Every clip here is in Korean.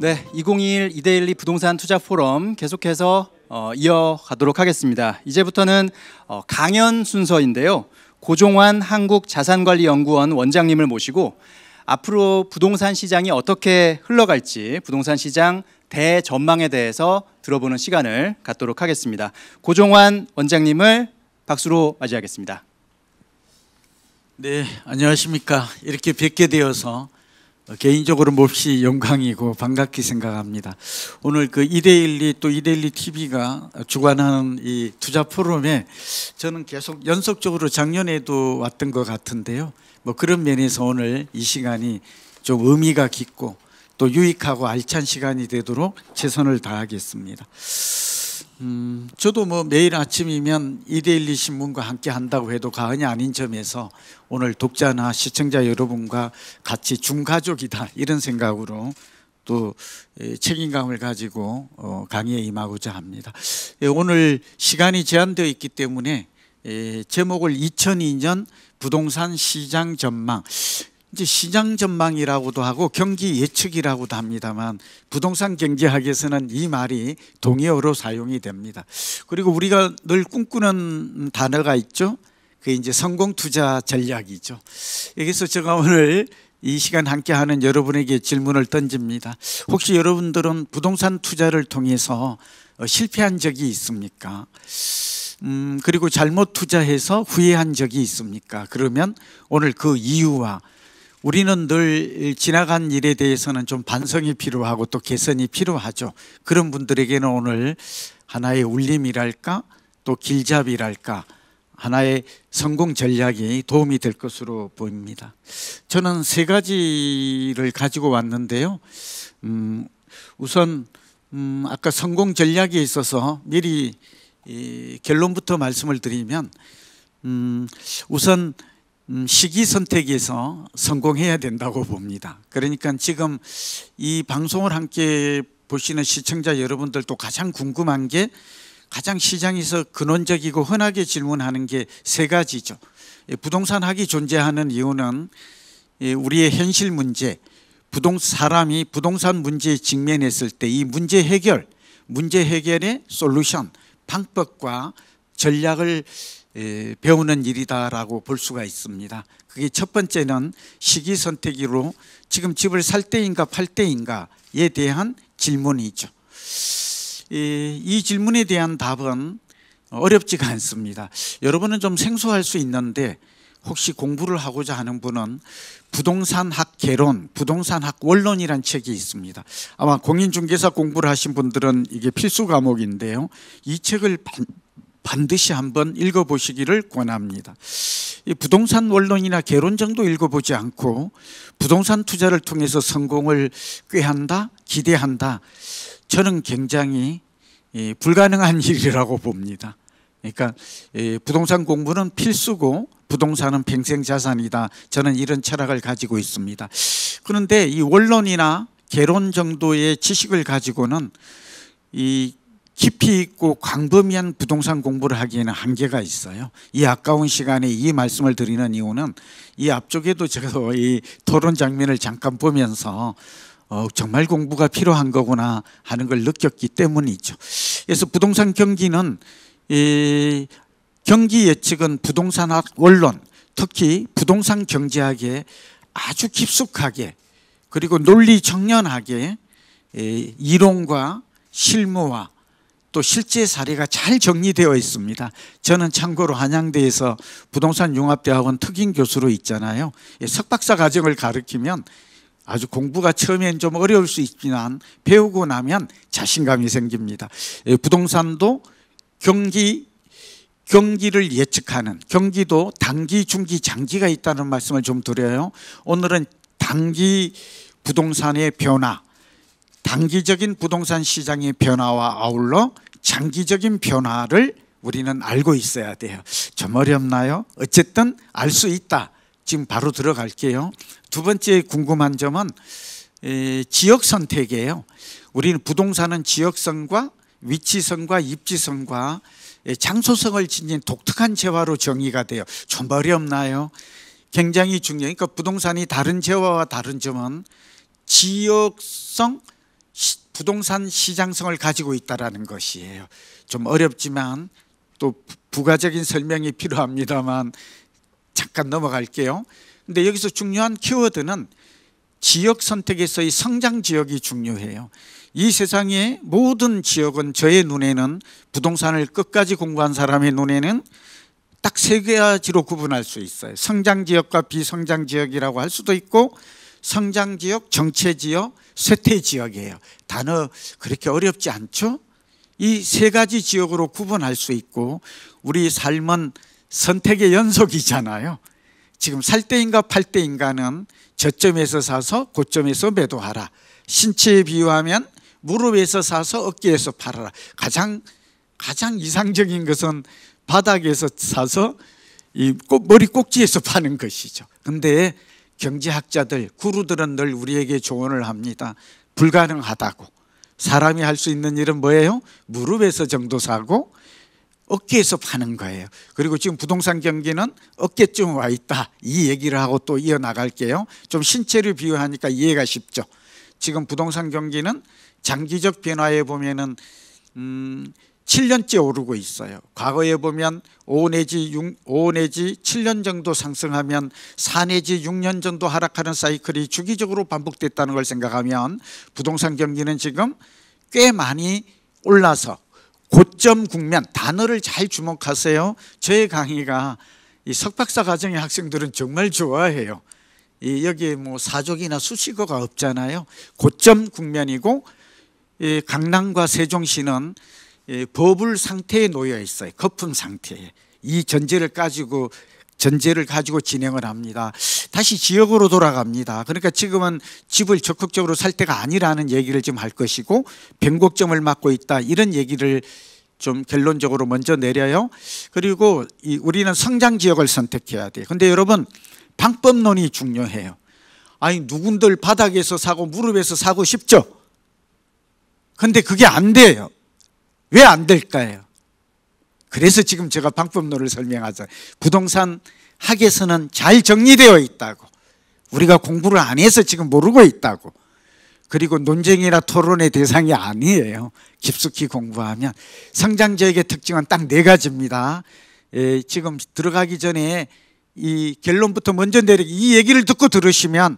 네, 2021 이데일리 부동산 투자 포럼 계속해서 이어가도록 하겠습니다. 이제부터는 강연 순서인데요. 고종환 한국자산관리연구원 원장님을 모시고 앞으로 부동산 시장이 어떻게 흘러갈지 부동산 시장 대전망에 대해서 들어보는 시간을 갖도록 하겠습니다. 고종환 원장님을 박수로 맞이하겠습니다. 네, 안녕하십니까. 이렇게 뵙게 되어서 개인적으로 몹시 영광이고 반갑게 생각합니다. 오늘 그 이데일리 또 이데일리 TV가 주관하는 이 투자 포럼에 저는 계속 연속적으로 작년에도 왔던 것 같은데요. 뭐 그런 면에서 오늘 이 시간이 좀 의미가 깊고 또 유익하고 알찬 시간이 되도록 최선을 다하겠습니다. 저도 뭐 매일 아침이면 이데일리 신문과 함께 한다고 해도 과언이 아닌 점에서 오늘 독자나 시청자 여러분과 같이 중가족이다 이런 생각으로 또 책임감을 가지고 강의에 임하고자 합니다. 오늘 시간이 제한되어 있기 때문에 제목을 2002년 부동산 시장 전망, 이제 시장 전망이라고도 하고 경기 예측이라고도 합니다만 부동산 경제학에서는 이 말이 동의어로 사용이 됩니다. 그리고 우리가 늘 꿈꾸는 단어가 있죠. 그게 이제 성공 투자 전략이죠. 여기서 제가 오늘 이 시간 함께하는 여러분에게 질문을 던집니다. 혹시 여러분들은 부동산 투자를 통해서 실패한 적이 있습니까? 그리고 잘못 투자해서 후회한 적이 있습니까? 그러면 오늘 그 이유와 우리는 늘 지나간 일에 대해서는 좀 반성이 필요하고 또 개선이 필요하죠. 그런 분들에게는 오늘 하나의 울림이랄까 또 길잡이랄까 하나의 성공 전략이 도움이 될 것으로 보입니다. 저는 세 가지를 가지고 왔는데요. 우선 아까 성공 전략에 있어서 미리 결론부터 말씀을 드리면 우선 시기 선택에서 성공해야 된다고 봅니다. 그러니까 지금 이 방송을 함께 보시는 시청자 여러분들도 가장 궁금한 게 가장 시장에서 근원적이고 흔하게 질문하는 게 세 가지죠. 부동산학이 존재하는 이유는 우리의 현실 문제, 사람이 부동산 문제에 직면했을 때 이 문제 해결의 솔루션, 방법과 전략을 배우는 일이다라고 볼 수가 있습니다. 그게 첫 번째는 시기 선택으로 지금 집을 살 때인가 팔 때인가에 대한 질문이죠. 이 질문에 대한 답은 어렵지가 않습니다. 여러분은 좀 생소할 수 있는데 혹시 공부를 하고자 하는 분은 부동산학 개론, 부동산학 원론이라는 책이 있습니다. 아마 공인중개사 공부를 하신 분들은 이게 필수 과목인데요. 이 책을 반드시 한번 읽어보시기를 권합니다. 이 부동산 원론이나 개론 정도 읽어보지 않고 부동산 투자를 통해서 성공을 꾀한다, 기대한다. 저는 굉장히 불가능한 일이라고 봅니다. 그러니까 부동산 공부는 필수고 부동산은 평생 자산이다. 저는 이런 철학을 가지고 있습니다. 그런데 이 원론이나 개론 정도의 지식을 가지고는 이 깊이 있고 광범위한 부동산 공부를 하기에는 한계가 있어요. 이 아까운 시간에 이 말씀을 드리는 이유는 이 앞쪽에도 제가 이 토론 장면을 잠깐 보면서 정말 공부가 필요한 거구나 하는 걸 느꼈기 때문이죠. 그래서 부동산 경기는 경기 예측은 부동산학 원론, 특히 부동산 경제학에 아주 깊숙하게 그리고 논리 정연하게 이론과 실무와 또 실제 사례가 잘 정리되어 있습니다. 저는 참고로 한양대에서 부동산 융합대학원 특임 교수로 있잖아요. 석박사 과정을 가르치면 아주 공부가 처음엔 좀 어려울 수 있지만 배우고 나면 자신감이 생깁니다. 부동산도 경기를 예측하는 경기도 단기, 중기, 장기가 있다는 말씀을 좀 드려요. 오늘은 단기 부동산의 변화, 단기적인 부동산 시장의 변화와 아울러 장기적인 변화를 우리는 알고 있어야 돼요. 좀 어렵나요? 어쨌든 알 수 있다. 지금 바로 들어갈게요. 두 번째 궁금한 점은 지역 선택이에요. 우리는 부동산은 지역성과 위치성과 입지성과 장소성을 지닌 독특한 재화로 정의가 돼요. 좀 어렵나요? 굉장히 중요해요. 그러니까 부동산이 다른 재화와 다른 점은 지역성, 부동산 시장성을 가지고 있다라는 것이에요. 좀 어렵지만 또 부가적인 설명이 필요합니다만 잠깐 넘어갈게요. 근데 여기서 중요한 키워드는 지역 선택에서의 성장 지역이 중요해요. 이 세상의 모든 지역은 저의 눈에는, 부동산을 끝까지 공부한 사람의 눈에는 딱 세 가지로 구분할 수 있어요. 성장 지역과 비성장 지역이라고 할 수도 있고, 성장 지역, 정체 지역, 쇠퇴 지역이에요. 단어 그렇게 어렵지 않죠? 이 세 가지 지역으로 구분할 수 있고, 우리 삶은 선택의 연속이잖아요. 지금 살 때인가 팔 때인가는 저점에서 사서 고점에서 매도하라. 신체에 비유하면 무릎에서 사서 어깨에서 팔아라. 가장 이상적인 것은 바닥에서 사서 이 머리 꼭지에서 파는 것이죠. 근데 경제학자들, 구루들은 늘 우리에게 조언을 합니다. 불가능하다고. 사람이 할 수 있는 일은 뭐예요? 무릎에서 정도 사고 어깨에서 파는 거예요. 그리고 지금 부동산 경기는 어깨쯤 와 있다, 이 얘기를 하고 또 이어나갈게요. 좀 신체를 비유하니까 이해가 쉽죠. 지금 부동산 경기는 장기적 변화에 보면은 7년째 오르고 있어요. 과거에 보면 5 내지 7년 정도 상승하면 4 내지 6년 정도 하락하는 사이클이 주기적으로 반복됐다는 걸 생각하면 부동산 경기는 지금 꽤 많이 올라서 고점 국면, 단어를 잘 주목하세요. 저의 강의가 이 석박사 과정의 학생들은 정말 좋아해요. 여기에 뭐 사족이나 수식어가 없잖아요. 고점 국면이고, 강남과 세종시는 버블 상태에 놓여 있어요. 거품 상태에. 이 전제를 가지고 진행을 합니다. 다시 지역으로 돌아갑니다. 그러니까 지금은 집을 적극적으로 살 때가 아니라는 얘기를 좀 할 것이고, 변곡점을 맞고 있다, 이런 얘기를 좀 결론적으로 먼저 내려요. 그리고 우리는 성장 지역을 선택해야 돼요. 근데 여러분, 방법론이 중요해요. 아니, 누군들 바닥에서 사고 무릎에서 사고 싶죠? 근데 그게 안 돼요. 왜 안 될까요? 그래서 지금 제가 방법론을 설명하죠. 부동산 학에서는 잘 정리되어 있다고. 우리가 공부를 안 해서 지금 모르고 있다고. 그리고 논쟁이나 토론의 대상이 아니에요. 깊숙이 공부하면. 성장 지역의 특징은 딱 4가지입니다. 지금 들어가기 전에 이 결론부터 먼저 내리기, 이 얘기를 듣고 들으시면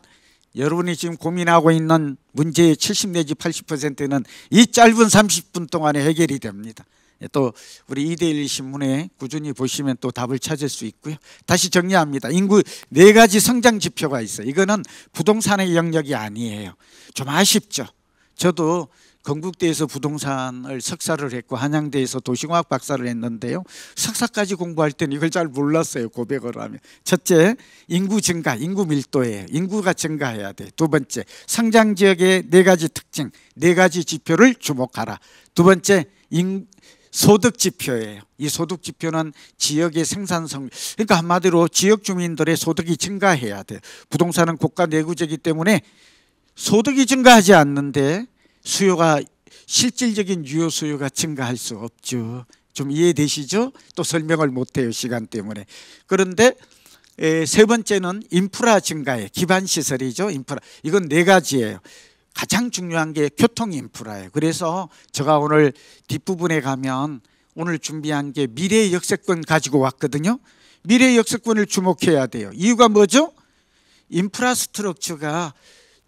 여러분이 지금 고민하고 있는 문제의 70 내지 80%는 이 짧은 30분 동안에 해결이 됩니다. 또 우리 이데일리 신문에 꾸준히 보시면 또 답을 찾을 수 있고요. 다시 정리합니다. 인구 4가지 성장 지표가 있어요. 이거는 부동산의 영역이 아니에요. 좀 아쉽죠. 저도 건국대에서 부동산을 석사를 했고 한양대에서 도시공학 박사를 했는데요, 석사까지 공부할 때는 이걸 잘 몰랐어요. 고백을 하면. 첫째, 인구 증가, 인구 밀도예요. 인구가 증가해야 돼. 두 번째, 성장 지역의 4가지 특징, 4가지 지표를 주목하라. 두 번째, 소득 지표예요. 이 소득 지표는 지역의 생산성, 그러니까 한마디로 지역 주민들의 소득이 증가해야 돼요. 부동산은 국가 내구재이기 때문에 소득이 증가하지 않는데 수요가, 실질적인 유효 수요가 증가할 수 없죠. 좀 이해되시죠? 또 설명을 못해요, 시간 때문에. 그런데 세 번째는 인프라 증가예요. 기반 시설이죠. 인프라. 이건 4가지예요. 가장 중요한 게 교통 인프라예요. 그래서 제가 오늘 뒷부분에 가면 오늘 준비한 게 미래의 역세권 가지고 왔거든요. 미래의 역세권을 주목해야 돼요. 이유가 뭐죠? 인프라스트럭처가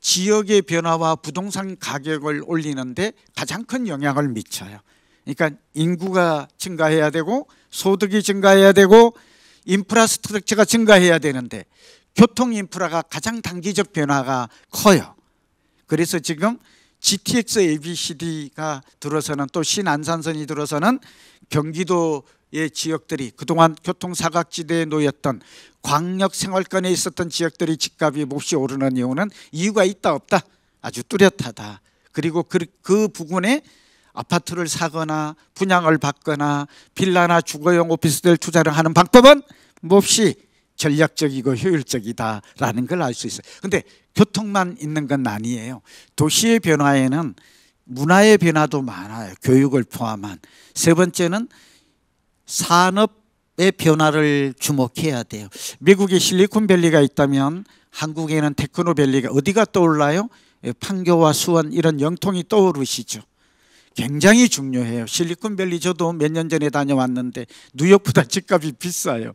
지역의 변화와 부동산 가격을 올리는데 가장 큰 영향을 미쳐요. 그러니까 인구가 증가해야 되고 소득이 증가해야 되고 인프라스트럭처가 증가해야 되는데 교통 인프라가 가장 단기적 변화가 커요. 그래서 지금 GTX ABCD가 들어서는, 또 신안산선이 들어서는 경기도의 지역들이 그동안 교통사각지대에 놓였던 광역 생활권에 있었던 지역들이 집값이 몹시 오르는 이유는 이유가 있다 없다? 아주 뚜렷하다. 그리고 그 부근에 아파트를 사거나 분양을 받거나 빌라나 주거용 오피스텔 투자를 하는 방법은 몹시 전략적이고 효율적이다라는 걸 알 수 있어요. 그런데 교통만 있는 건 아니에요. 도시의 변화에는 문화의 변화도 많아요. 교육을 포함한. 세 번째는 산업의 변화를 주목해야 돼요. 미국에 실리콘밸리가 있다면 한국에는 테크노밸리가 어디가 떠올라요? 판교와 수원 이런 영통이 떠오르시죠. 굉장히 중요해요. 실리콘밸리 저도 몇 년 전에 다녀왔는데 뉴욕보다 집값이 비싸요.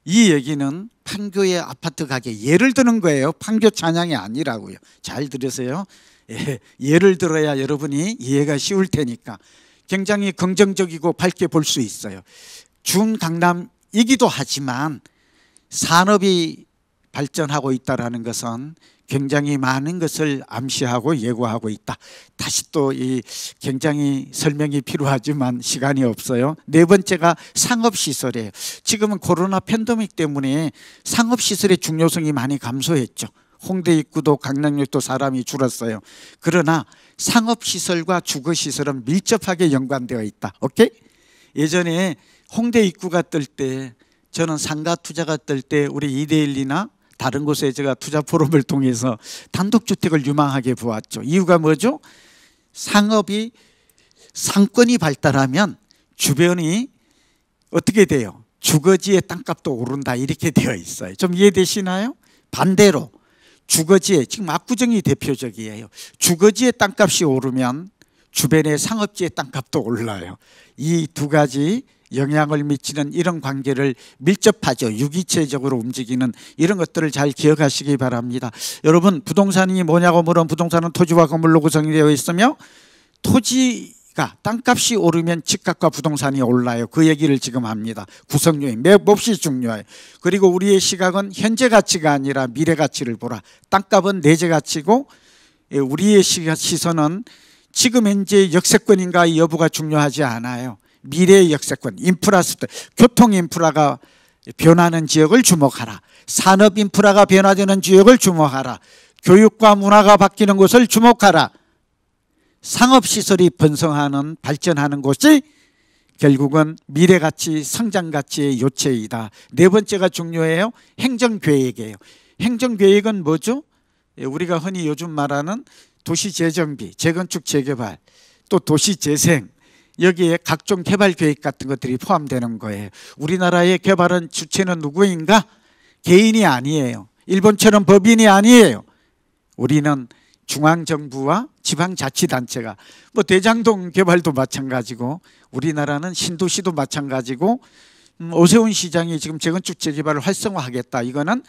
이 얘기는 판교의 아파트 가격 예를 드는 거예요. 판교 찬양이 아니라고요. 잘 들으세요. 예를 들어야 여러분이 이해가 쉬울 테니까 굉장히 긍정적이고 밝게 볼 수 있어요. 중강남이기도 하지만 산업이 발전하고 있다는 것은 굉장히 많은 것을 암시하고 예고하고 있다. 다시 또 이 굉장히 설명이 필요하지만 시간이 없어요. 네 번째가 상업시설이에요. 지금은 코로나 팬데믹 때문에 상업시설의 중요성이 많이 감소했죠. 홍대 입구도 강남역도 사람이 줄었어요. 그러나 상업시설과 주거시설은 밀접하게 연관되어 있다. 오케이? 예전에 홍대 입구가 뜰 때 저는 상가 투자가 뜰 때 우리 이데일리나 다른 곳에 제가 투자 포럼을 통해서 단독주택을 유망하게 보았죠. 이유가 뭐죠? 상업이 상권이 발달하면 주변이 어떻게 돼요? 주거지의 땅값도 오른다 이렇게 되어 있어요. 좀 이해되시나요? 반대로 주거지에 지금 압구정이 대표적이에요. 주거지의 땅값이 오르면 주변의 상업지의 땅값도 올라요. 이 두 가지 영향을 미치는 이런 관계를 밀접하죠. 유기체적으로 움직이는 이런 것들을 잘 기억하시기 바랍니다. 여러분 부동산이 뭐냐고 물으면 부동산은 토지와 건물로 구성되어 있으며 토지가 땅값이 오르면 집값과 부동산이 올라요. 그 얘기를 지금 합니다. 구성요인 몹시 중요해요. 그리고 우리의 시각은 현재 가치가 아니라 미래 가치를 보라. 땅값은 내재 가치고 우리의 시선은 지금 현재 역세권인가 여부가 중요하지 않아요. 미래의 역세권, 인프라스트, 교통 인프라가 변하는 지역을 주목하라. 산업 인프라가 변화되는 지역을 주목하라. 교육과 문화가 바뀌는 곳을 주목하라. 상업시설이 번성하는 발전하는 곳이 결국은 미래가치, 성장가치의 요체이다. 네 번째가 중요해요. 행정계획이에요. 행정계획은 뭐죠? 우리가 흔히 요즘 말하는 도시재정비, 재건축, 재개발, 또 도시재생, 여기에 각종 개발 계획 같은 것들이 포함되는 거예요. 우리나라의 개발은 주체는 누구인가? 개인이 아니에요. 일본처럼 법인이 아니에요. 우리는 중앙정부와 지방자치단체가 뭐 대장동 개발도 마찬가지고 우리나라는 신도시도 마찬가지고 오세훈 시장이 지금 재건축 재개발을 활성화하겠다. 이거는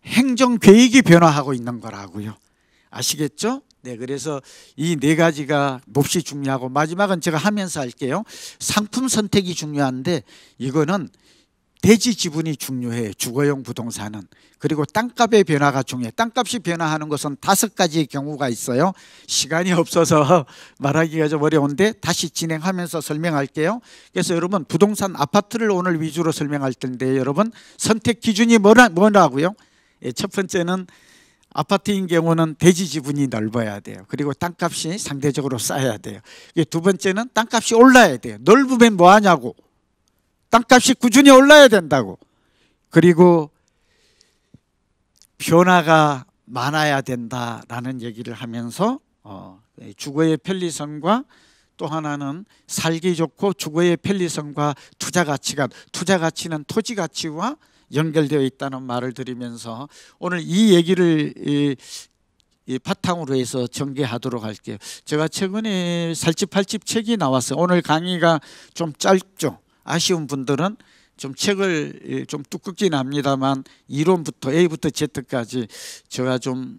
행정계획이 변화하고 있는 거라고요. 아시겠죠? 네, 그래서 이 네 가지가 몹시 중요하고 마지막은 제가 하면서 할게요. 상품 선택이 중요한데 이거는 대지 지분이 중요해요. 주거용 부동산은. 그리고 땅값의 변화가 중요해요. 땅값이 변화하는 것은 5가지의 경우가 있어요. 시간이 없어서 말하기가 좀 어려운데 다시 진행하면서 설명할게요. 그래서 여러분 부동산 아파트를 오늘 위주로 설명할 텐데 여러분 선택 기준이 뭐라고요? 첫 번째는 아파트인 경우는 대지 지분이 넓어야 돼요. 그리고 땅값이 상대적으로 싸야 돼요. 두 번째는 땅값이 올라야 돼요. 넓으면 뭐하냐고. 땅값이 꾸준히 올라야 된다고. 그리고 변화가 많아야 된다라는 얘기를 하면서 주거의 편리성과 또 하나는 살기 좋고 주거의 편리성과 투자 가치는 토지 가치와 연결되어 있다는 말을 드리면서 오늘 이 얘기를 바탕으로 해서 전개하도록 할게요. 제가 최근에 살집 팔집 책이 나왔어요. 오늘 강의가 좀 짧죠. 아쉬운 분들은 좀 책을 좀 두껍긴 합니다만 이론부터 A부터 Z까지 제가 좀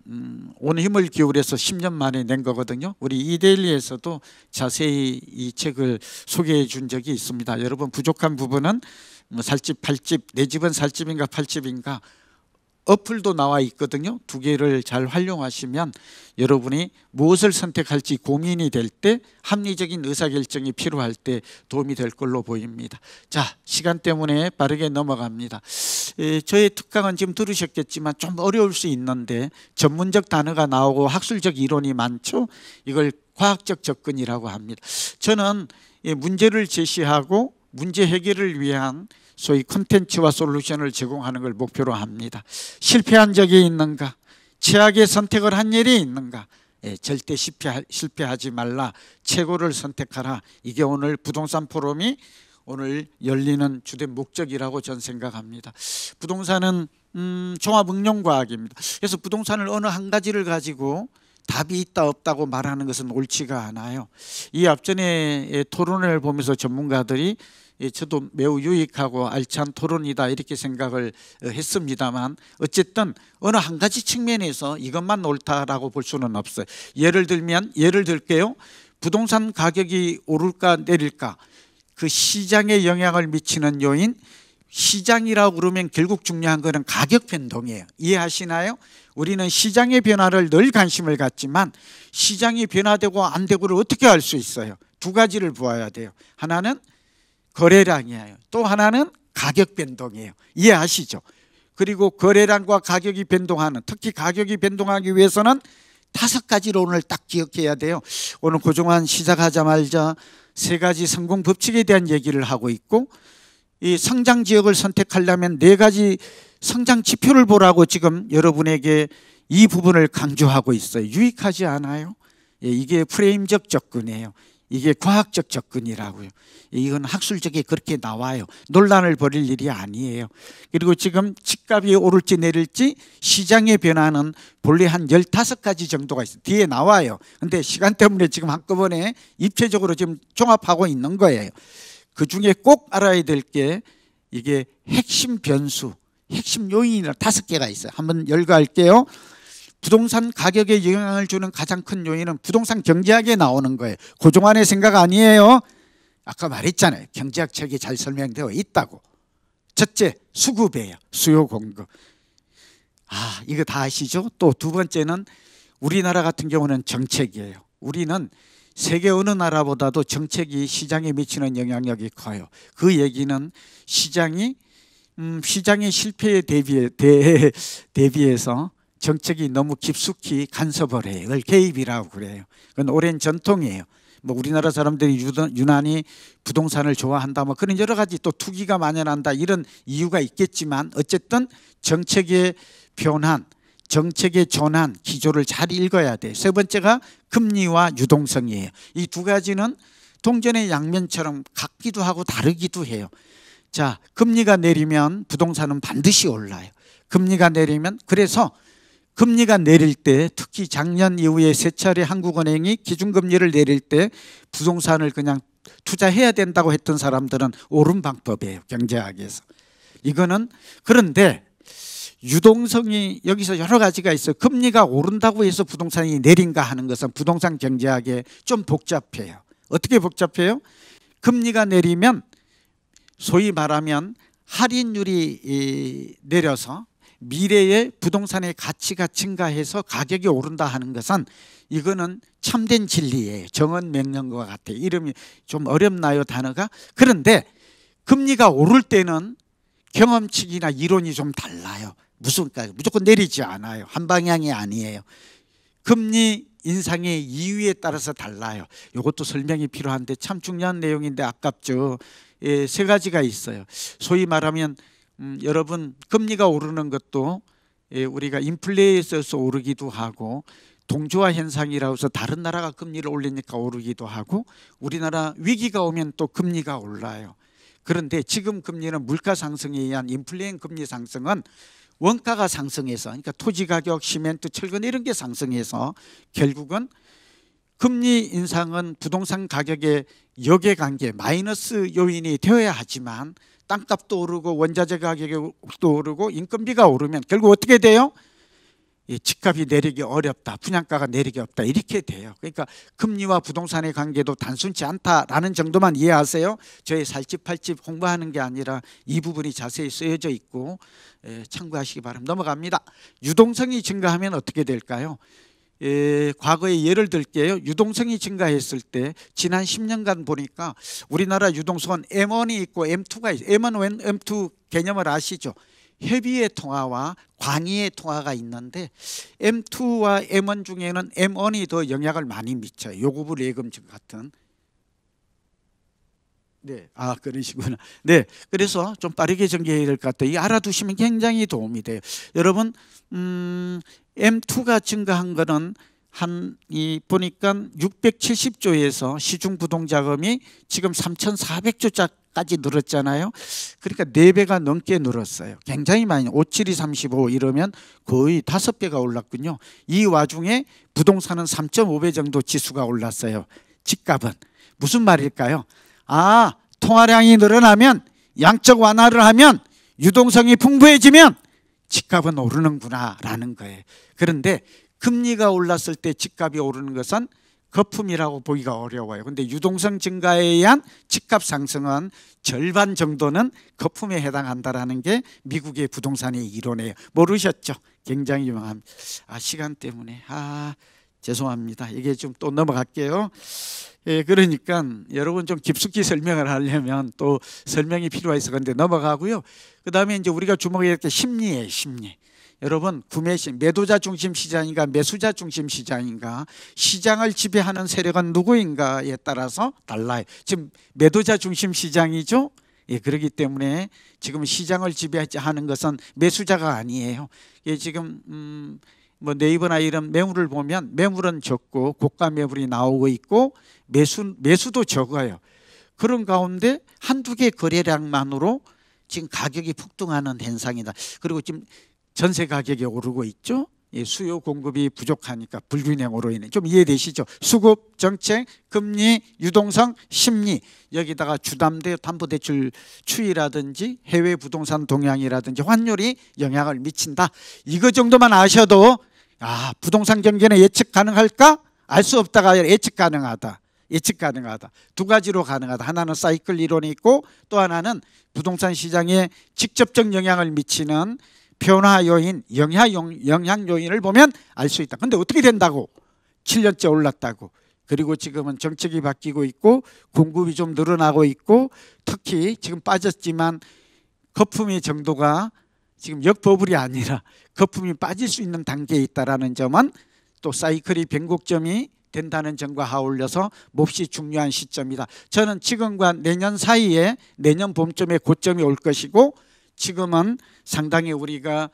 온 힘을 기울여서 10년 만에 낸 거거든요. 우리 이데일리에서도 자세히 이 책을 소개해 준 적이 있습니다. 여러분 부족한 부분은 살집 팔집 내 집은 살집인가 팔집인가 어플도 나와 있거든요. 두 개를 잘 활용하시면 여러분이 무엇을 선택할지 고민이 될 때 합리적인 의사결정이 필요할 때 도움이 될 걸로 보입니다. 자, 시간 때문에 빠르게 넘어갑니다. 저의 특강은 지금 들으셨겠지만 좀 어려울 수 있는데 전문적 단어가 나오고 학술적 이론이 많죠. 이걸 과학적 접근이라고 합니다. 저는 문제를 제시하고 문제 해결을 위한 소위 콘텐츠와 솔루션을 제공하는 걸 목표로 합니다. 실패한 적이 있는가? 최악의 선택을 한 일이 있는가? 절대 실패하지 말라. 최고를 선택하라. 이게 오늘 부동산 포럼이 오늘 열리는 주된 목적이라고 저는 생각합니다. 부동산은 종합응용과학입니다. 그래서 부동산을 어느 한 가지를 가지고 답이 있다 없다고 말하는 것은 옳지가 않아요. 이 앞전에 토론을 보면서 전문가들이 저도 매우 유익하고 알찬 토론이다 이렇게 생각을 했습니다만 어쨌든 어느 한 가지 측면에서 이것만 옳다라고 볼 수는 없어요. 예를 들게요. 부동산 가격이 오를까 내릴까 그 시장에 영향을 미치는 요인, 시장이라고 그러면 결국 중요한 것은 가격 변동이에요. 이해하시나요? 우리는 시장의 변화를 늘 관심을 갖지만 시장이 변화되고 안 되고를 어떻게 알 수 있어요? 두 가지를 보아야 돼요. 하나는 거래량이에요. 또 하나는 가격 변동이에요. 이해하시죠? 그리고 거래량과 가격이 변동하는, 특히 가격이 변동하기 위해서는 5가지를 오늘 딱 기억해야 돼요. 오늘 고종환 시작하자마자 3가지 성공 법칙에 대한 얘기를 하고 있고, 이 성장 지역을 선택하려면 4가지 성장 지표를 보라고 지금 여러분에게 이 부분을 강조하고 있어요. 유익하지 않아요? 이게 프레임적 접근이에요. 이게 과학적 접근이라고요. 이건 학술적에 그렇게 나와요. 논란을 벌일 일이 아니에요. 그리고 지금 집값이 오를지 내릴지 시장의 변화는 본래 한 15가지 정도가 있어요. 뒤에 나와요. 근데 시간 때문에 지금 한꺼번에 입체적으로 지금 종합하고 있는 거예요. 그 중에 꼭 알아야 될 게 이게 핵심 변수, 핵심 요인이라 5개가 있어요. 한번 열거할게요. 부동산 가격에 영향을 주는 가장 큰 요인은 부동산 경제학에 나오는 거예요. 고종환의 생각 아니에요. 아까 말했잖아요. 경제학 책이 잘 설명되어 있다고. 첫째, 수급이에요. 수요 공급. 이거 다 아시죠? 또 두 번째는 우리나라 같은 경우는 정책이에요. 우리는 세계 어느 나라보다도 정책이 시장에 미치는 영향력이 커요. 그 얘기는 시장의 실패에 대비해서 정책이 너무 깊숙이 간섭을 해요. 그걸 개입이라고 그래요. 그건 오랜 전통이에요. 뭐 우리나라 사람들이 유난히 부동산을 좋아한다, 뭐 그런 여러 가지 또 투기가 만연한다 이런 이유가 있겠지만 어쨌든 정책의 변환, 정책의 전환 기조를 잘 읽어야 돼요. 세 번째가 금리와 유동성이에요. 이 2가지는 동전의 양면처럼 같기도 하고 다르기도 해요. 자, 금리가 내리면 부동산은 반드시 올라요. 금리가 내리면, 그래서 금리가 내릴 때, 특히 작년 이후에 3차례 한국은행이 기준금리를 내릴 때 부동산을 그냥 투자해야 된다고 했던 사람들은 옳은 방법이에요. 경제학에서. 이거는, 그런데 유동성이 여기서 여러 가지가 있어요. 금리가 오른다고 해서 부동산이 내린가 하는 것은 부동산 경제학에 좀 복잡해요. 어떻게 복잡해요? 금리가 내리면 소위 말하면 할인율이 내려서 미래의 부동산의 가치가 증가해서 가격이 오른다 하는 것은 이거는 참된 진리예요. 정언명령과 같아요. 이름이 좀 어렵나요, 단어가? 그런데 금리가 오를 때는 경험칙이나 이론이 좀 달라요. 무조건 내리지 않아요. 한 방향이 아니에요. 금리 인상의 이유에 따라서 달라요. 이것도 설명이 필요한데 참 중요한 내용인데 아깝죠. 3가지가 있어요. 소위 말하면 여러분 금리가 오르는 것도 우리가 인플레에 있어서 오르기도 하고 동조화 현상이라고 해서 다른 나라가 금리를 올리니까 오르기도 하고 우리나라 위기가 오면 또 금리가 올라요. 그런데 지금 금리는 물가 상승에 의한 인플레인 금리 상승은 원가가 상승해서, 그러니까 토지 가격, 시멘트, 철근 이런 게 상승해서 결국은 금리 인상은 부동산 가격의 역외관계 마이너스 요인이 되어야 하지만 땅값도 오르고 원자재 가격도 오르고 인건비가 오르면 결국 어떻게 돼요? 집값이 내리기 어렵다, 분양가가 내리기 없다 이렇게 돼요. 그러니까 금리와 부동산의 관계도 단순치 않다라는 정도만 이해하세요. 저희 살집 팔집 홍보하는 게 아니라 이 부분이 자세히 쓰여져 있고 참고하시기 바랍니다. 넘어갑니다. 유동성이 증가하면 어떻게 될까요? 과거에 예를 들게요. 유동성이 증가했을 때 지난 10년간 보니까 우리나라 유동성은 M1이 있고 M2가 있어요. M1, M2 개념을 아시죠? 협의의 통화와 광의의 통화가 있는데 M2와 M1 중에는 M1이 더 영향을 많이 미쳐요. 요구부 예금증 같은. 네, 그러시구나. 네, 그래서 좀 빠르게 전개해야 될 것 같아요. 이 알아두시면 굉장히 도움이 돼요. 여러분, M2가 증가한 거는 보니까 670조에서 시중 부동자금이 지금 3,400조 4까지 늘었잖아요. 그러니까 4배가 넘게 늘었어요. 굉장히 많이 5, 7이 35 이러면 거의 5배가 올랐군요. 이 와중에 부동산은 3.5배 정도 지수가 올랐어요. 집값은. 무슨 말일까요? 아, 통화량이 늘어나면 양적 완화를 하면 유동성이 풍부해지면 집값은 오르는구나 라는 거예요. 그런데 금리가 올랐을 때 집값이 오르는 것은 거품이라고 보기가 어려워요. 그런데 유동성 증가에 의한 집값 상승은 절반 정도는 거품에 해당한다라는 게 미국의 부동산의 이론이에요. 모르셨죠? 굉장히 유명합니다. 시간 때문에 죄송합니다. 이게 좀 또 넘어갈게요. 그러니까 여러분 좀 깊숙이 설명을 하려면 또 설명이 필요해서 그런데 넘어가고요. 그 다음에 이제 우리가 주목해야 될 게 심리예요. 심리. 여러분 매도자 중심 시장인가 매수자 중심 시장인가, 시장을 지배하는 세력은 누구인가에 따라서 달라요. 지금 매도자 중심 시장이죠. 그렇기 때문에 지금 시장을 지배하는 것은 매수자가 아니에요. 지금 뭐 네이버나 이런 매물을 보면 매물은 적고 고가 매물이 나오고 있고 매수도 적어요. 그런 가운데 한두 개 거래량만으로 지금 가격이 폭등하는 현상이다. 그리고 지금 전세 가격이 오르고 있죠. 수요 공급이 부족하니까 불균형으로 인해 좀 이해되시죠? 수급, 정책, 금리, 유동성, 심리, 여기다가 주담대 담보대출 추이라든지 해외 부동산 동향이라든지 환율이 영향을 미친다. 이거 정도만 아셔도 부동산 경기는 예측 가능할까? 알 수 없다가 예측 가능하다. 예측 가능하다. 두 가지로 가능하다. 하나는 사이클 이론이 있고 또 하나는 부동산 시장에 직접적 영향을 미치는 변화 요인, 영향 요인을 보면 알 수 있다. 근데 어떻게 된다고? 7년째 올랐다고. 그리고 지금은 정책이 바뀌고 있고 공급이 좀 늘어나고 있고 특히 지금 빠졌지만 거품의 정도가 지금 역버블이 아니라 거품이 빠질 수 있는 단계에 있다는 점은 또 사이클이 변곡점이 된다는 점과 아울러서 몹시 중요한 시점이다. 저는 지금과 내년 사이에 내년 봄쯤에 고점이 올 것이고 지금은 상당히 우리가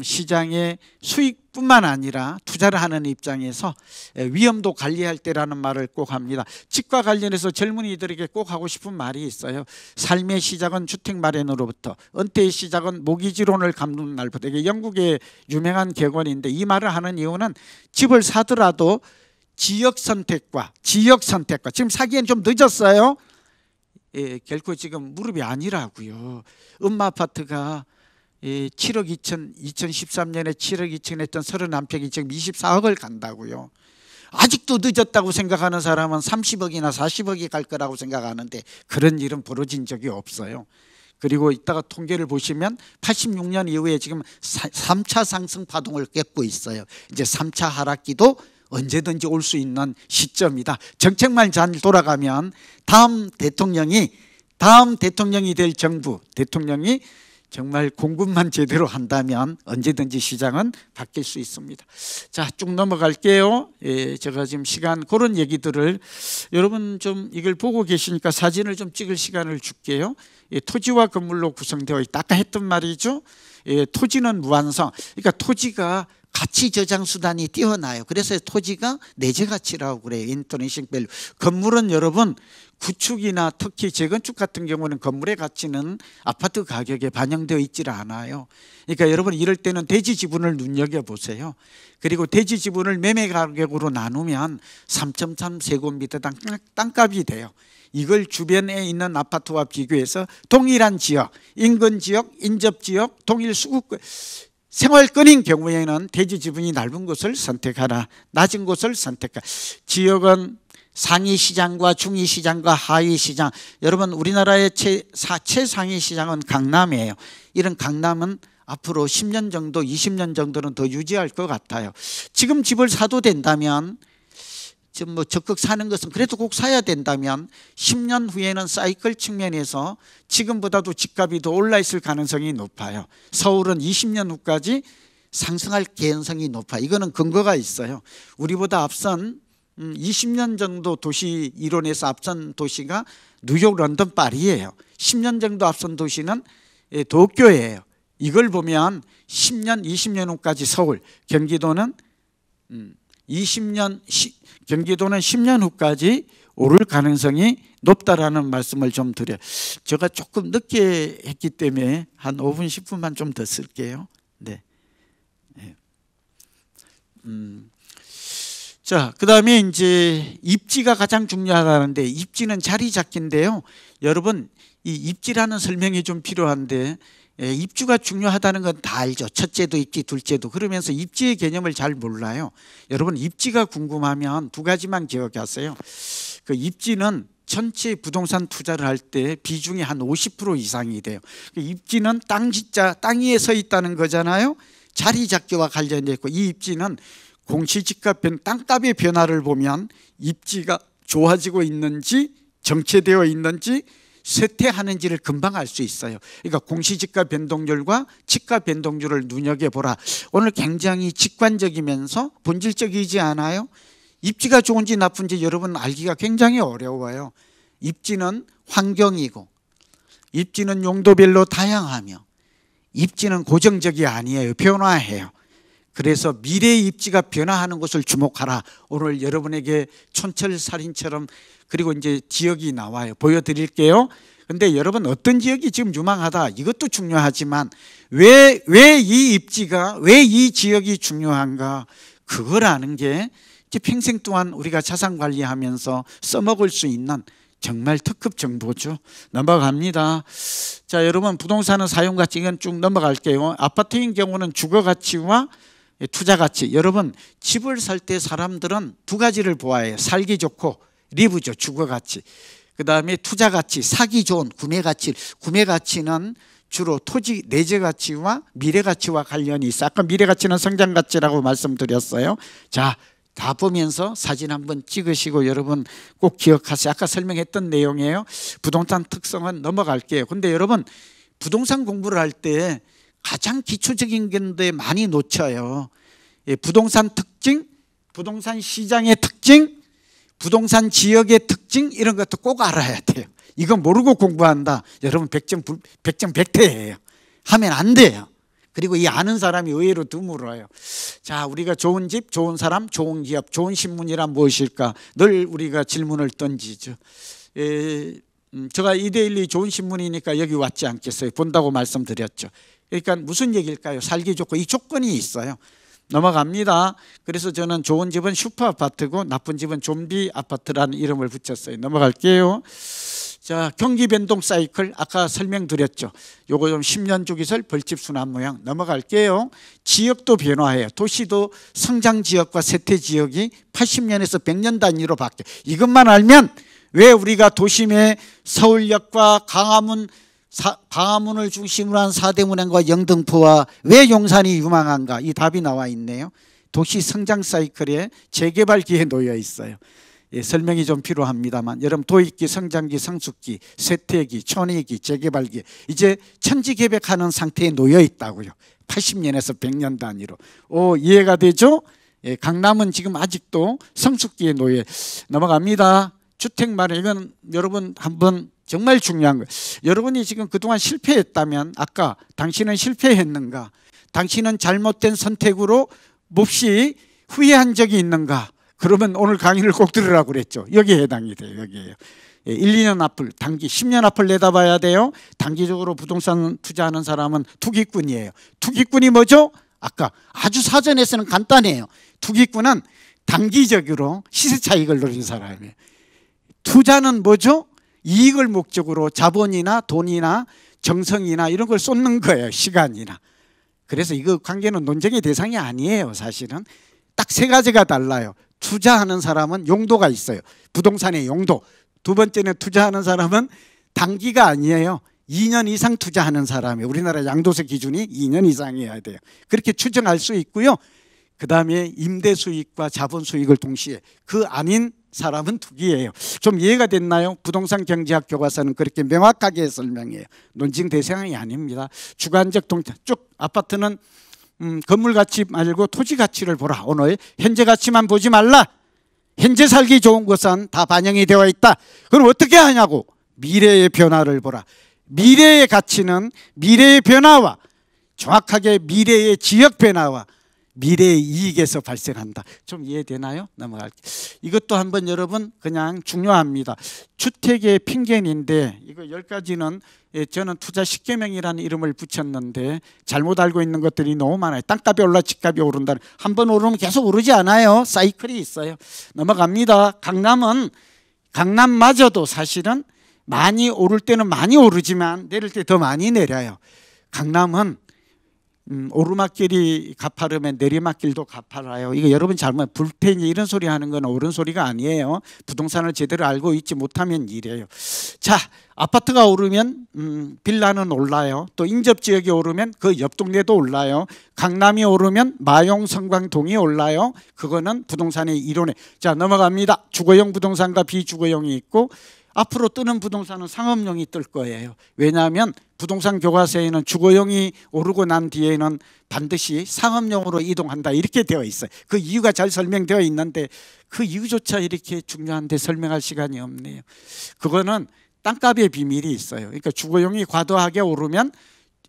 시장의 수익뿐만 아니라 투자를 하는 입장에서 위험도 관리할 때라는 말을 꼭 합니다. 집과 관련해서 젊은이들에게 꼭 하고 싶은 말이 있어요. 삶의 시작은 주택 마련으로부터, 은퇴의 시작은 모기지론을 감는 날부터. 이게 영국의 유명한 격언인데 이 말을 하는 이유는 집을 사더라도 지역 선택과 지금 사기엔 좀 늦었어요. 결코 지금 무릎이 아니라고요. 음마아파트가 7억 2천 2013년에 7억 2천 했던 31평이 지금 24억을 간다고요. 아직도 늦었다고 생각하는 사람은 30억이나 40억이 갈 거라고 생각하는데 그런 일은 벌어진 적이 없어요. 그리고 이따가 통계를 보시면 86년 이후에 지금 3차 상승 파동을 겪고 있어요. 이제 3차 하락기도 언제든지 올 수 있는 시점이다. 정책만 잘 돌아가면 다음 대통령이 될 정부 대통령이 정말 공급만 제대로 한다면 언제든지 시장은 바뀔 수 있습니다. 자, 쭉 넘어갈게요. 제가 지금 시간 그런 얘기들을 여러분 좀 이걸 보고 계시니까 사진을 좀 찍을 시간을 줄게요. 토지와 건물로 구성되어 있다. 아까 했던 말이죠. 토지는 무한성. 그러니까 토지가 가치 저장 수단이 뛰어나요. 그래서 토지가 내재 가치라고 그래요. 인터내셔널 밸류. 건물은 여러분 구축이나 특히 재건축 같은 경우는 건물의 가치는 아파트 가격에 반영되어 있질 않아요. 그러니까 여러분 이럴 때는 대지 지분을 눈여겨보세요. 그리고 대지 지분을 매매 가격으로 나누면 3.3 세제곱미터당 땅값이 돼요. 이걸 주변에 있는 아파트와 비교해서 동일한 지역, 인근 지역, 인접 지역, 동일 수급 생활권인 경우에는 대지 지분이 넓은 곳을 선택하라. 낮은 곳을 선택하라. 지역은 상위 시장과 중위 시장과 하위 시장. 여러분 우리나라의 최상위 시장은 강남이에요. 이런 강남은 앞으로 10년 정도 20년 정도는 더 유지할 것 같아요. 지금 집을 사도 된다면 지금 뭐 적극 사는 것은 그래도 꼭 사야 된다면 10년 후에는 사이클 측면에서 지금보다도 집값이 더 올라 있을 가능성이 높아요. 서울은 20년 후까지 상승할 개연성이 높아요. 이거는 근거가 있어요. 우리보다 앞선 20년 정도 도시 이론에서 앞선 도시가 뉴욕, 런던, 파리예요. 10년 정도 앞선 도시는 도쿄예요. 이걸 보면 10년, 20년 후까지 서울, 경기도는 10년 후까지 오를 가능성이 높다라는 말씀을 좀 드려요. 제가 조금 늦게 했기 때문에 한 5분 10분만 좀 더 쓸게요. 네. 자, 그다음에 이제 입지가 가장 중요하다는데, 입지는 자리 잡기인데요. 여러분, 이 입지라는 설명이 좀 필요한데, 입주가 중요하다는 건 다 알죠. 첫째도 입지, 둘째도. 그러면서 입지의 개념을 잘 몰라요. 여러분, 입지가 궁금하면 두 가지만 기억하세요. 그 입지는 전체 부동산 투자를 할 때 비중이 한 50% 이상이 돼요. 입지는 땅 위에 서 있다는 거잖아요. 자리 잡기와 관련되어 있고, 이 입지는 공시지가 땅값의 변화를 보면 입지가 좋아지고 있는지 정체되어 있는지 쇠퇴하는지를 금방 알 수 있어요. 그러니까 공시지가 변동률과 지가 변동률을 눈여겨보라. 오늘 굉장히 직관적이면서 본질적이지 않아요? 입지가 좋은지 나쁜지 여러분 알기가 굉장히 어려워요. 입지는 환경이고, 입지는 용도별로 다양하며, 입지는 고정적이 아니에요. 변화해요. 그래서 미래의 입지가 변화하는 것을 주목하라. 오늘 여러분에게 촌철살인처럼, 그리고 이제 지역이 나와요. 보여드릴게요. 근데 여러분, 어떤 지역이 지금 유망하다, 이것도 중요하지만 왜 이 입지가, 왜 이 지역이 중요한가, 그걸 아는 게 이제 평생 동안 우리가 자산 관리하면서 써먹을 수 있는 정말 특급 정보죠. 넘어갑니다. 자, 여러분, 부동산은 사용가치, 이건 쭉 넘어갈게요. 아파트인 경우는 주거가치와 투자가치. 여러분, 집을 살 때 사람들은 두 가지를 보아해요. 살기 좋고 리브죠, 주거가치. 그 다음에 투자가치, 사기 좋은 구매가치. 구매가치는 주로 토지 내재가치와 미래가치와 관련이 있어요. 아까 미래가치는 성장가치라고 말씀드렸어요. 자, 다 보면서 사진 한번 찍으시고 여러분 꼭 기억하세요. 아까 설명했던 내용이에요. 부동산 특성은 넘어갈게요. 근데 여러분, 부동산 공부를 할 때 가장 기초적인 건데 많이 놓쳐요. 부동산 특징, 부동산 시장의 특징, 부동산 지역의 특징, 이런 것도 꼭 알아야 돼요. 이거 모르고 공부한다, 여러분 100점 100대예요. 하면 안 돼요. 그리고 이 아는 사람이 의외로 드물어요. 자, 우리가 좋은 집, 좋은 사람, 좋은 기업, 좋은 신문이란 무엇일까? 늘 우리가 질문을 던지죠. 제가 이데일리 좋은 신문이니까 여기 왔지 않겠어요? 본다고 말씀드렸죠. 그러니까 무슨 얘기일까요? 살기 좋고, 이 조건이 있어요. 넘어갑니다. 그래서 저는 좋은 집은 슈퍼 아파트고 나쁜 집은 좀비 아파트라는 이름을 붙였어요. 넘어갈게요. 자, 경기 변동 사이클 아까 설명드렸죠. 요거 좀 10년 주기설 벌집 순환 모양. 넘어갈게요. 지역도 변화해요. 도시도 성장 지역과 쇠퇴 지역이 80년에서 100년 단위로 바뀌어요. 이것만 알면 왜 우리가 도심의 서울역과 강화문을 중심으로 한 사대문행과 영등포와 왜 용산이 유망한가, 이 답이 나와 있네요. 도시 성장 사이클에 재개발기에 놓여 있어요. 예, 설명이 좀 필요합니다만, 여러분, 도입기, 성장기, 성숙기, 쇠퇴기, 촌위기, 재개발기, 이제 천지개벽하는 상태에 놓여 있다고요. 80년에서 100년 단위로. 이해가 되죠? 예, 강남은 지금 아직도 성숙기에 놓여. 넘어갑니다. 주택 마련, 이건 여러분 한번 정말 중요한 거예요. 여러분이 지금 그동안 실패했다면, 아까 당신은 실패했는가, 당신은 잘못된 선택으로 몹시 후회한 적이 있는가, 그러면 오늘 강의를 꼭 들으라고 그랬죠. 여기에 해당이 돼요. 여기에요. 1, 2년 앞을, 단기 10년 앞을 내다봐야 돼요. 단기적으로 부동산 투자하는 사람은 투기꾼이에요. 투기꾼이 뭐죠? 아까 아주 사전에서는 간단해요. 투기꾼은 단기적으로 시세 차익을 노린 사람이에요. 투자는 뭐죠? 이익을 목적으로 자본이나 돈이나 정성이나 이런 걸 쏟는 거예요. 시간이나. 그래서 이거 관계는 논쟁의 대상이 아니에요. 사실은 딱 세 가지가 달라요. 투자하는 사람은 용도가 있어요. 부동산의 용도. 두 번째는 투자하는 사람은 단기가 아니에요. 2년 이상 투자하는 사람이에요. 우리나라 양도세 기준이 2년 이상이어야 돼요. 그렇게 추정할 수 있고요. 그 다음에 임대 수익과 자본 수익을 동시에, 그 아닌 사람은 투기예요. 좀 이해가 됐나요? 부동산 경제학 교과서는 그렇게 명확하게 설명해요. 논쟁 대상이 아닙니다. 주관적 동태. 쭉 아파트는 건물 가치 말고 토지 가치를 보라. 오늘 현재 가치만 보지 말라. 현재 살기 좋은 것은 다 반영이 되어 있다. 그럼 어떻게 하냐고? 미래의 변화를 보라. 미래의 가치는 미래의 변화와, 정확하게 미래의 지역 변화와 미래의 이익에서 발생한다. 좀 이해되나요? 넘어갈게요. 이것도 한번 여러분 그냥 중요합니다. 주택의 핑계인데 이거 10가지는 저는 투자 10계명이라는 이름을 붙였는데 잘못 알고 있는 것들이 너무 많아요. 땅값이 올라 집값이 오른다. 한번 오르면 계속 오르지 않아요. 사이클이 있어요. 넘어갑니다. 강남마저도 사실은 많이 오를 때는 많이 오르지만 내릴 때 더 많이 내려요. 강남은 오르막길이 가파르면 내리막길도 가파라요. 이거 여러분 잘못 불태니 이런 소리 하는 건 옳은 소리가 아니에요. 부동산을 제대로 알고 있지 못하면 이래요. 자, 아파트가 오르면 빌라는 올라요. 또 인접지역이 오르면 그 옆 동네도 올라요. 강남이 오르면 마용, 성광동이 올라요. 그거는 부동산의 이론에. 자, 넘어갑니다. 주거용 부동산과 비주거용이 있고 앞으로 뜨는 부동산은 상업용이 뜰 거예요. 왜냐하면 부동산 교과서에는 주거용이 오르고 난 뒤에는 반드시 상업용으로 이동한다 이렇게 되어 있어요. 그 이유가 잘 설명되어 있는데 그 이유조차 이렇게 중요한데 설명할 시간이 없네요. 그거는 땅값의 비밀이 있어요. 그러니까 주거용이 과도하게 오르면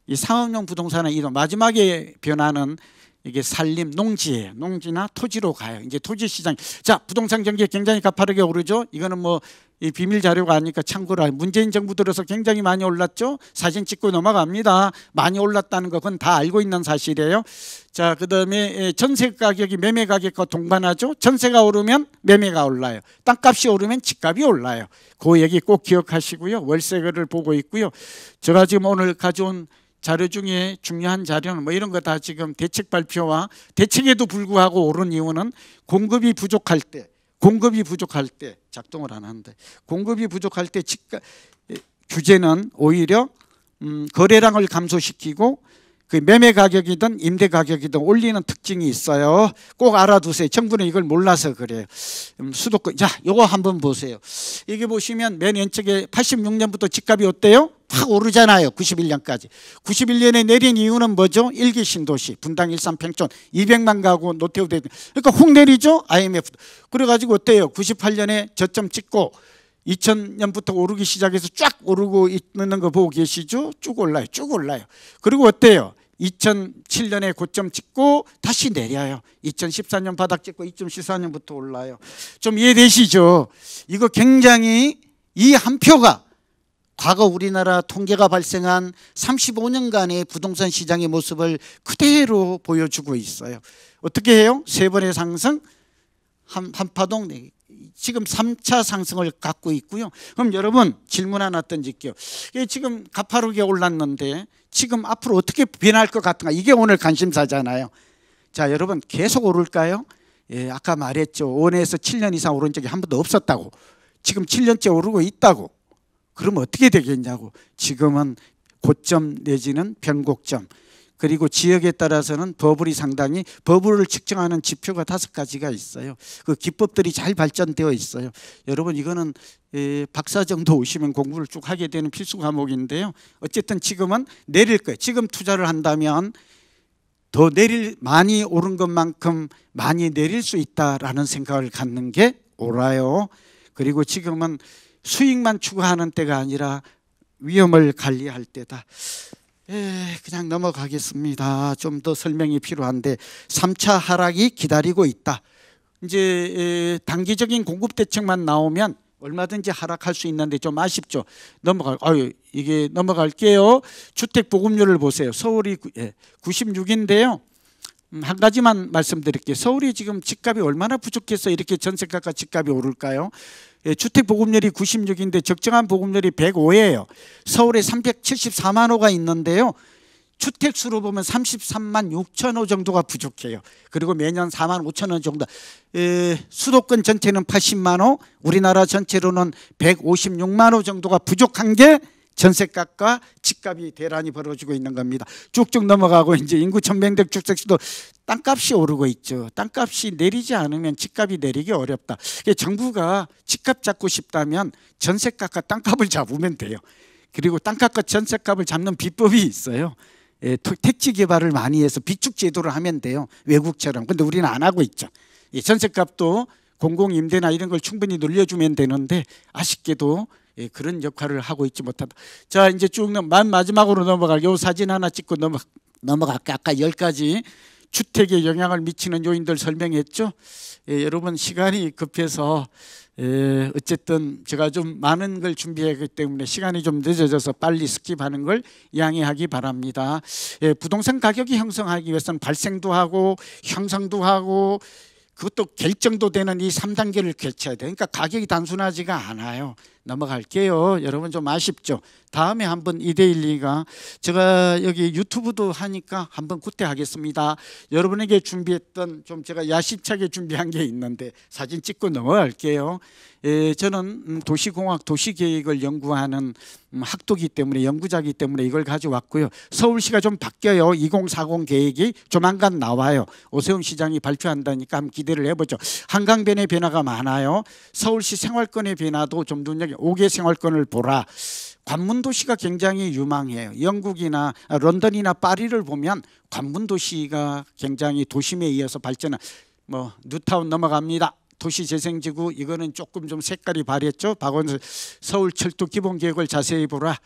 이 상업용 부동산의 이동, 마지막에 변화는 이게 산림, 농지예요. 농지나 토지로 가요. 이제 토지 시장. 자, 부동산 경기가 굉장히 가파르게 오르죠. 이거는 뭐 이 비밀 자료가 아니니까 참고로. 문재인 정부 들어서 굉장히 많이 올랐죠. 사진 찍고 넘어갑니다. 많이 올랐다는 건 다 알고 있는 사실이에요. 자, 그다음에 전세 가격이 매매 가격과 동반하죠. 전세가 오르면 매매가 올라요. 땅값이 오르면 집값이 올라요. 그 얘기 꼭 기억하시고요. 월세를 보고 있고요. 제가 지금 오늘 가져온 자료 중에 중요한 자료는 뭐 이런 거 다 지금 대책 발표와 대책에도 불구하고 오른 이유는 공급이 부족할 때 작동을 안 하는데 공급이 부족할 때 규제는 오히려 거래량을 감소시키고 그 매매 가격이든 임대 가격이든 올리는 특징이 있어요. 꼭 알아두세요. 정부는 이걸 몰라서 그래요. 수도권. 자, 요거 한번 보세요. 이게 보시면 맨 왼쪽에 86년부터 집값이 어때요? 확 오르잖아요. 91년까지. 91년에 내린 이유는 뭐죠? 1기 신도시, 분당, 일산, 평촌 200만 가구 노태우 대통령. 그러니까 훅 내리죠. IMF. 그래가지고 어때요? 98년에 저점 찍고 2000년부터 오르기 시작해서 쫙 오르고 있는 거 보고 계시죠? 쭉 올라요. 쭉 올라요. 그리고 어때요? 2007년에 고점 찍고 다시 내려요. 2014년 바닥 찍고 2014년부터 올라요. 좀 이해되시죠? 이거 굉장히 이 한 표가 과거 우리나라 통계가 발생한 35년간의 부동산 시장의 모습을 그대로 보여주고 있어요. 어떻게 해요? 세 번의 상승, 한 파동, 지금 3차 상승을 갖고 있고요. 그럼 여러분 질문 하나 던질게요. 지금 가파르게 올랐는데 지금 앞으로 어떻게 변할 것 같은가? 이게 오늘 관심사잖아요. 자, 여러분 계속 오를까요? 예, 아까 말했죠. 5년에서 7년 이상 오른 적이 한 번도 없었다고. 지금 7년째 오르고 있다고. 그러면 어떻게 되겠냐고. 지금은 고점 내지는 변곡점. 그리고 지역에 따라서는 버블이 상당히 버블을 측정하는 지표가 5가지가 있어요. 그 기법들이 잘 발전되어 있어요. 여러분 이거는 박사 정도 오시면 공부를 쭉 하게 되는 필수 과목인데요. 어쨌든 지금은 내릴 거예요. 지금 투자를 한다면 더 많이 오른 것만큼 많이 내릴 수 있다라는 생각을 갖는 게 옳아요. 그리고 지금은 수익만 추구하는 때가 아니라 위험을 관리할 때다. 그냥 넘어가겠습니다. 좀 더 설명이 필요한데 3차 하락이 기다리고 있다. 이제 단기적인 공급 대책만 나오면 얼마든지 하락할 수 있는데 좀 아쉽죠. 넘어갈게요. 주택 보급률을 보세요. 서울이 96인데요. 한 가지만 말씀드릴게요. 서울이 지금 집값이 얼마나 부족해서 이렇게 전세가가 집값이 오를까요? 주택 보급률이 96인데 적정한 보급률이 105예요. 서울에 374만 호가 있는데요. 주택 수로 보면 33만 6천 호 정도가 부족해요. 그리고 매년 4만 5천 호 정도. 수도권 전체는 80만 호, 우리나라 전체로는 156만 호 정도가 부족한 게 전세값과 집값이 대란이 벌어지고 있는 겁니다. 쭉쭉 넘어가고 이제 인구 천명백 주택수도 땅값이 오르고 있죠. 땅값이 내리지 않으면 집값이 내리기 어렵다. 정부가 집값 잡고 싶다면 전세값과 땅값을 잡으면 돼요. 그리고 땅값과 전세값을 잡는 비법이 있어요. 택지 개발을 많이 해서 비축 제도를 하면 돼요. 외국처럼. 근데 우리는 안 하고 있죠. 전세값도 공공임대나 이런 걸 충분히 늘려주면 되는데 아쉽게도 그런 역할을 하고 있지 못하다. 자, 이제 쭉 마지막으로 넘어갈게요. 이 사진 하나 찍고 넘어갈게요. 아까 10가지 주택에 영향을 미치는 요인들 설명했죠. 여러분 시간이 급해서 어쨌든 제가 좀 많은 걸 준비했기 때문에 시간이 좀 늦어져서 빨리 스킵하는 걸 양해하기 바랍니다. 부동산 가격이 형성하기 위해서는 발생도 하고 형성도 하고 그것도 결정도 되는 이 3단계를 거쳐야 돼요. 그러니까 가격이 단순하지가 않아요. 넘어갈게요. 여러분 좀 아쉽죠? 다음에 한번 이데일리가 제가 여기 유튜브도 하니까 한번 그때 하겠습니다. 여러분에게 준비했던 좀 제가 야심차게 준비한 게 있는데 사진 찍고 넘어갈게요. 저는 도시공학 도시계획을 연구하는 학도기 때문에 연구자이기 때문에 이걸 가져왔고요. 서울시가 좀 바뀌어요. 2040 계획이 조만간 나와요. 오세훈 시장이 발표한다니까 한번 기대를 해보죠. 한강변의 변화가 많아요. 서울시 생활권의 변화도 좀 눈여겨 5개 생활권을 보라. 관문도시가 굉장히 유망해요. 영국이나 런던이나 파리를 보면 관문도시가 굉장히 도심에 이어서 발전한 뉴타운 넘어갑니다. 도시재생지구 이거는 조금 좀 색깔이 바랬죠. 박원순 서울철도 기본계획을 자세히 보라.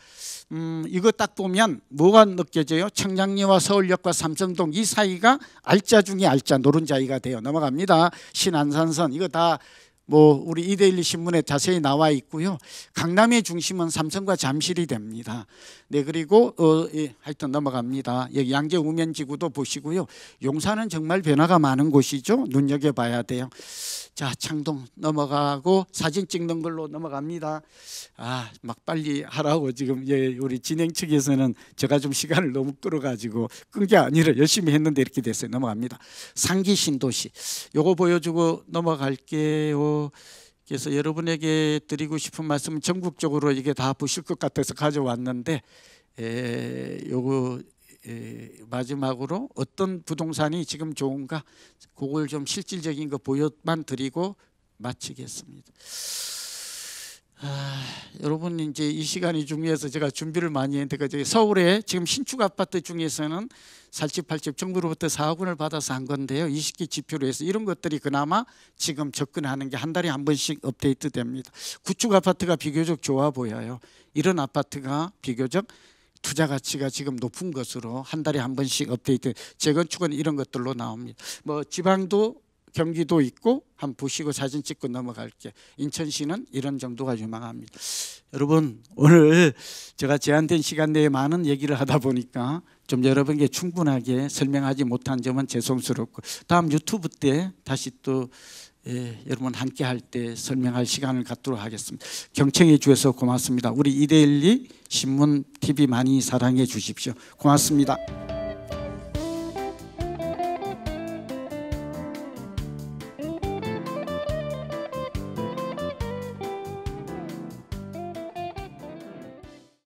이거 딱 보면 뭐가 느껴져요? 청량리와 서울역과 삼성동 이 사이가 알짜 중에 알짜 노른자이가 돼요. 넘어갑니다. 신안산선 이거 다 우리 이데일리 신문에 자세히 나와 있고요. 강남의 중심은 삼성과 잠실이 됩니다. 네, 그리고 하여튼 넘어갑니다. 여기 양재 우면지구도 보시고요. 용산은 정말 변화가 많은 곳이죠. 눈여겨봐야 돼요. 자, 창동 넘어가고 사진 찍는 걸로 넘어갑니다. 막 빨리 하라고 지금 우리 진행 측에서는 제가 좀 시간을 너무 끌어가지고 끈 게 아니라 열심히 했는데 이렇게 됐어요. 넘어갑니다. 상기 신도시 요거 보여주고 넘어갈게요. 그래서 여러분에게 드리고 싶은 말씀은 전국적으로 이게 다 보실 것 같아서 가져왔는데 요거 마지막으로 어떤 부동산이 지금 좋은가 그걸 좀 실질적인 거 보여만 드리고 마치겠습니다. 여러분 이제 이 시간이 중요해서 제가 준비를 많이 했는데 서울에 지금 신축 아파트 중에서는 살집 팔집 정부로부터 사업원을 받아서 한 건데요. 20개 지표로 해서 이런 것들이 그나마 지금 접근하는 게 한 달에 한 번씩 업데이트 됩니다. 구축 아파트가 비교적 좋아 보여요. 이런 아파트가 비교적 투자 가치가 지금 높은 것으로 한 달에 한 번씩 업데이트. 재건축은 이런 것들로 나옵니다. 지방도 경기도 있고 한번 보시고 사진 찍고 넘어갈게요. 인천시는 이런 정도가 유망합니다. 여러분 오늘 제가 제한된 시간 내에 많은 얘기를 하다 보니까 좀 여러분께 충분하게 설명하지 못한 점은 죄송스럽고 다음 유튜브 때 다시 또 여러분 함께 할 때 설명할 시간을 갖도록 하겠습니다. 경청해 주셔서 고맙습니다. 우리 이데일리 신문 TV 많이 사랑해 주십시오. 고맙습니다.